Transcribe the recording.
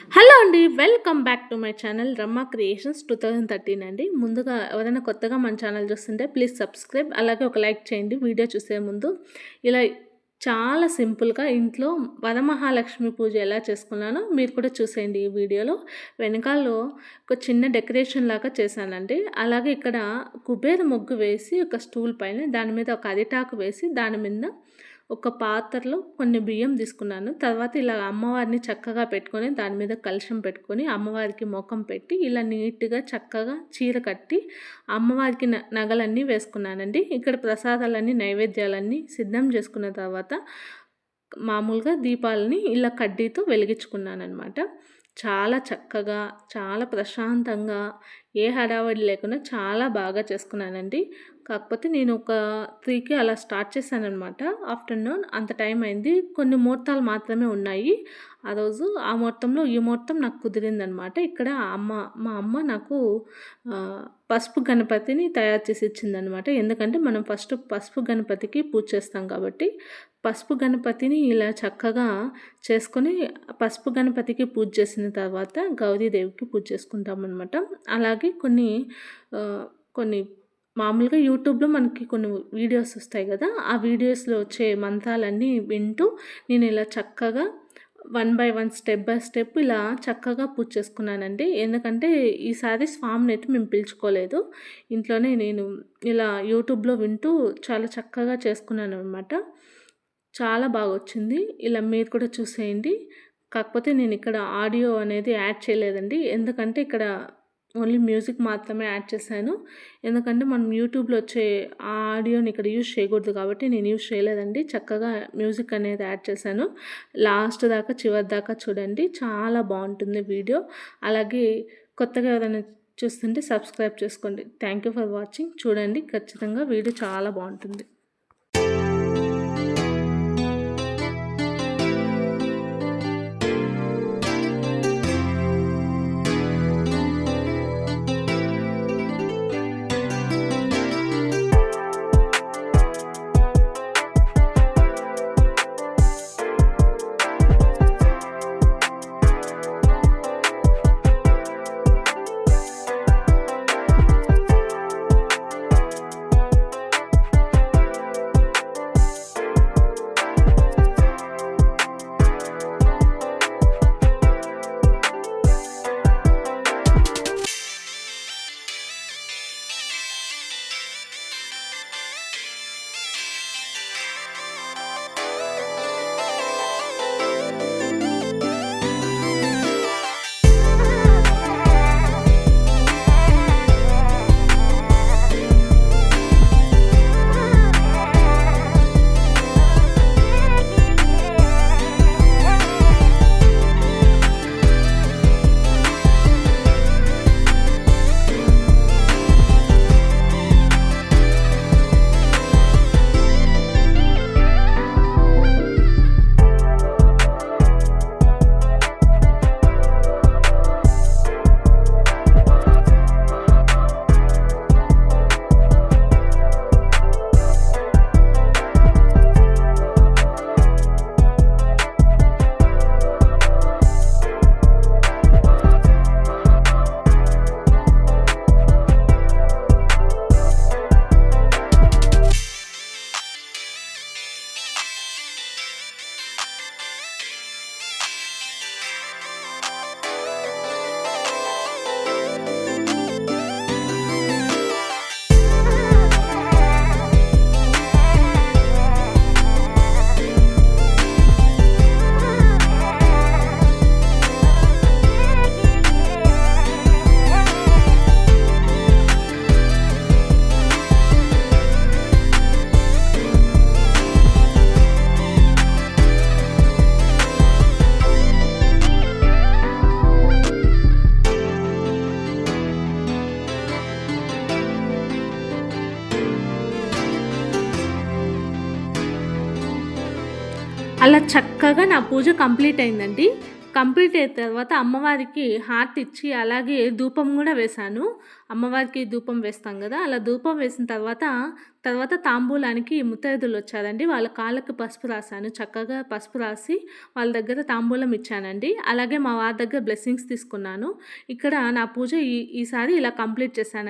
Hello అండి. Welcome back to my channel రమ్మ creations 2013 అండి. ముందుగా ఎవరైనా కొత్తగా మన ఛానల్ చూస్తుంటే ప్లీజ్ సబ్స్క్రైబ్, అలాగే ఒక లైక్ చేయండి వీడియో చూసే ముందు. ఇలా చాలా సింపుల్‌గా ఇంట్లో వరమహాలక్ష్మి పూజ ఎలా చేసుకున్నానో మీరు కూడా చూసేయండి ఈ వీడియోలో. వెనకాలలో ఒక చిన్న డెకరేషన్ లాగా చేశానండి. అలాగే ఇక్కడ కుబేర ముగ్గు వేసి ఒక స్టూల్ పైన దాని మీద ఒక అరిటాకు వేసి దాని మీద ఒక పాత్రలో కొన్ని బియ్యం తీసుకున్నాను. తర్వాత ఇలా అమ్మవారిని చక్కగా పెట్టుకొని దాని మీద కలశం పెట్టుకొని అమ్మవారికి మొఖం పెట్టి ఇలా నీట్‌గా చక్కగా చీర కట్టి అమ్మవారికి నగలన్నీ వేసుకున్నానండి. ఇక్కడ ప్రసాదాలన్నీ నైవేద్యాలన్నీ సిద్ధం చేసుకున్న తర్వాత మామూలుగా దీపాలని ఇలా కడ్డీతో వెలిగించుకున్నాననమాట. చాలా చక్కగా, చాలా ప్రశాంతంగా, ఏ హడావిడి లేకుండా చాలా బాగా చేసుకున్నానండి. కాకపోతే నేను ఒక 3కి అలా స్టార్ట్ చేశాననమాట. ఆఫ్టర్‌నూన్ అంత టైం అయింది. కొన్ని ముహూర్తాలు మాత్రమే ఉన్నాయి ఆ రోజు. ఆ ముహూర్తంలో ఈ ముహూర్తం నాకు కుదిరిందనమాట. ఇక్కడ మా అమ్మ నాకు పసుపు గణపతిని తయారు చేసి ఇచ్చిందనమాట. ఎందుకంటే మనం ఫస్ట్ పసుపు గణపతికి పూజ చేస్తాం కాబట్టి, పసుపు గణపతిని ఇలా చక్కగా చేసుకొని పసుపు గణపతికి పూజ చేసిన తర్వాత గౌరీదేవికి పూజ చేసుకుంటామనమాట. అలాగే కొన్ని మామూలుగా యూట్యూబ్‌లో మనకి కొన్ని వీడియోస్ వస్తాయి కదా! ఆ వీడియోస్‌లో వచ్చే మంత్రాలన్నీ వింటూ నేను ఇలా చక్కగా one by one, step by step ఇలా చక్కగా పూజ చేసుకున్నానండి. ఎందుకంటే ఈసారి స్వామినైతే మేము పిలుచుకోలేదు. ఇంట్లోనే నేను ఇలా యూట్యూబ్‌లో వింటూ చాలా చక్కగా చేసుకున్నాననమాట. చాలా బాగొచ్చింది. ఇలా మీరు కూడా చూసేయండి. కాకపోతే నేను ఇక్కడ ఆడియో అనేది యాడ్ చేయలేదండి. ఎందుకంటే ఇక్కడ ఓన్లీ మ్యూజిక్ మాత్రమే యాడ్ చేశాను. ఎందుకంటే మనం యూట్యూబ్‌లో వచ్చే ఆ ఆడియోని ఇక్కడ యూజ్ చేయకూడదు కాబట్టి నేను యూజ్ చేయలేదండి. చక్కగా మ్యూజిక్ అనేది యాడ్ చేశాను. లాస్ట్ దాకా చివరి దాకా చూడండి. చాలా బావుంటుంది వీడియో. అలాగే కొత్తగా ఎవరైనా చూస్తుంటే సబ్స్క్రైబ్ చేసుకోండి. Thank you for watching. చూడండి, ఖచ్చితంగా వీడియో చాలా బావుంటుంది. అలా చక్కగా నా పూజ కంప్లీట్ అయిందండి. కంప్లీట్ అయిన తర్వాత అమ్మవారికి హారతి ఇచ్చి అలాగే ధూపం కూడా వేశాను. అమ్మవారికి ధూపం వేస్తాం కదా, అలా ధూపం వేసిన తర్వాత తాంబూలానికి ముత్తైదులు వచ్చారండి. వాళ్ళ కాళ్ళకి పసుపు రాశాను. చక్కగా పసుపు రాసి వాళ్ళ దగ్గర తాంబూలం ఇచ్చానండి. అలాగే మా వారి దగ్గర బ్లెస్సింగ్స్ తీసుకున్నాను. ఇక్కడ నా పూజ ఈసారి ఇలా కంప్లీట్ చేశాను.